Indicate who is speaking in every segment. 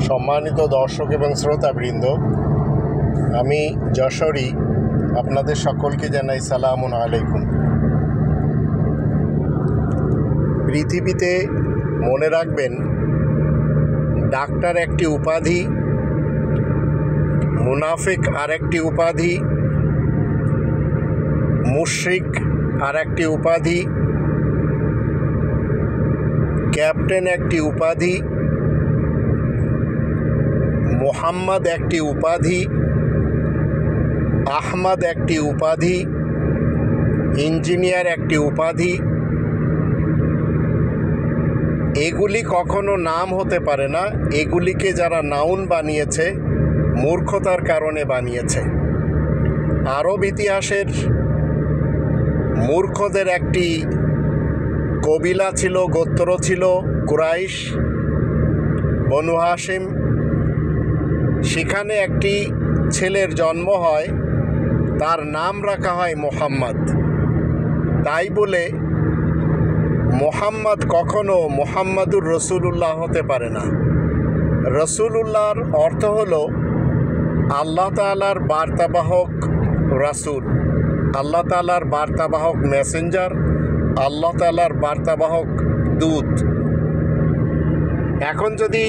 Speaker 1: সম্মানিত দর্শক এবং শ্রোতাবৃন্দ, আমি যশোরী আপনাদের সকলকে জানাই সালামুন আলাইকুম। পৃথিবীতে মনে রাখবেন, ডাক্তার একটি উপাধি, মুনাফিক আরেকটি উপাধি, মুশরিক আরেকটি উপাধি, ক্যাপ্টেন একটি উপাধি, মোহাম্মদ একটি উপাধি, আহমদ একটি উপাধি, ইঞ্জিনিয়ার একটি উপাধি। এগুলি কখনো নাম হতে পারে না। এগুলিকে যারা নাউন বানিয়েছে, মূর্খতার কারণে বানিয়েছে। আরব ইতিহাসের মূর্খদের একটি কবিলা ছিল, গোত্র ছিল কুরাইশ, বনু হাশিম। সেখানে একটি ছেলের জন্ম হয়, তার নাম রাখা হয় মোহাম্মদ। তাই বলে মোহাম্মদ কখনো মোহাম্মদুর রসুলুল্লাহ হতে পারে না। রসুলুল্লাহর অর্থ হলো আল্লাহ তাআলার বার্তাবাহক রাসূল, আল্লাহ তাআলার বার্তাবাহক মেসেঞ্জার, আল্লাহ তাআলার বার্তাবাহক দূত। এখন যদি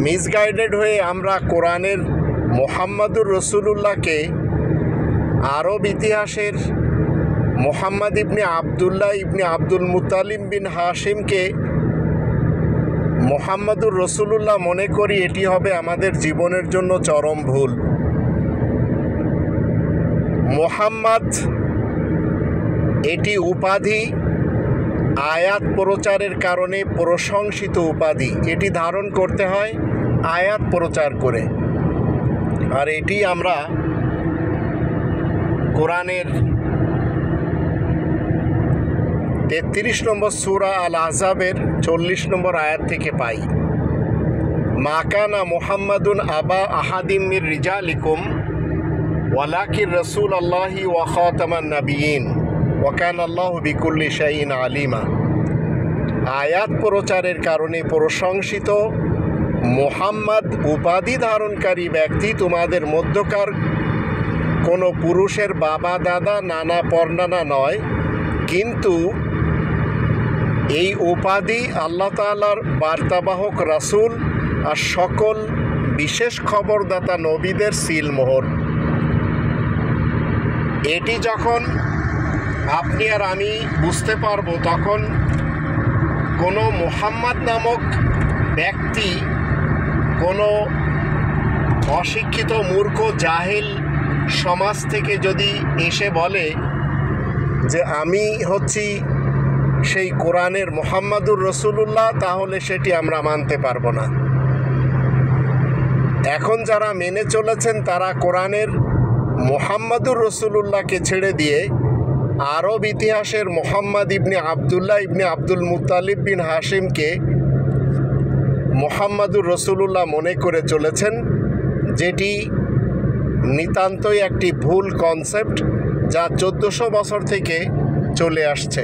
Speaker 1: মিসগাইডেড হয়ে আমরা কোরআনের মোহাম্মদুর রসুলুল্লাহকে আরব ইতিহাসের মোহাম্মদ ইবনে আবদুল্লাহ ইবনে আব্দুল মুত্তালিব বিন হাশিমকে মোহাম্মদুর রসুলুল্লাহ মনে করি, এটি হবে আমাদের জীবনের জন্য চরম ভুল। মোহাম্মদ এটি উপাধি, আয়াত প্রচারের কারণে প্রশংসিত উপাধি। এটি ধারণ করতে হয় আয়াত প্রচার করে। আর এটি আমরা কোরআনের 33 নম্বর সূরা আল আহজাবের 40 নম্বর আয়াত থেকে পাই। মা কানা মুহাম্মাদুন আবা আহাদিম মির রিজালিকুম ওয়ালাকিন রাসূলুল্লাহি ওয়া খাতামান নাবিয়্যিন ওয়া কানা আল্লাহু বিকুল্লি শাইইন আলিমা। আয়াত প্রচারের কারণে প্রশংসিত মুহাম্মদ উপাধি ধারণকারী ব্যক্তি তোমাদের মধ্যকার কোনো পুরুষের বাবা, দাদা, নানা, পরনানা নয়, কিন্তু এই উপাধি আল্লাহ তাআলার বার্তাবাহক রাসূল আর সকল বিশেষ খবরদাতা নবীদের সিলমোহর। এটি যখন আপনি আর আমি বুঝতে পারবো, তখন কোনো মুহাম্মদ নামক ব্যক্তি কোনো অশিক্ষিত মূর্খ জাহেল সমাজ থেকে যদি এসে বলে যে আমি হচ্ছি সেই কোরআনের মুহাম্মদুর রসুলুল্লাহ, তাহলে সেটি আমরা মানতে পারবো না। এখন যারা মেনে চলেছেন তারা কোরআনের মুহাম্মদুর রসুলুল্লাহকে ছেড়ে দিয়ে আরব ইতিহাসের মোহাম্মদ ইবনে আবদুল্লাহ ইবনে আব্দুল মুত্তালিব বিন হাশিমকে মুহাম্মদুর রসুলুল্লাহ মনে করে চলেছেন, যেটি নিতান্তই একটি ভুল কনসেপ্ট, যা 1400 বছর থেকে চলে আসছে।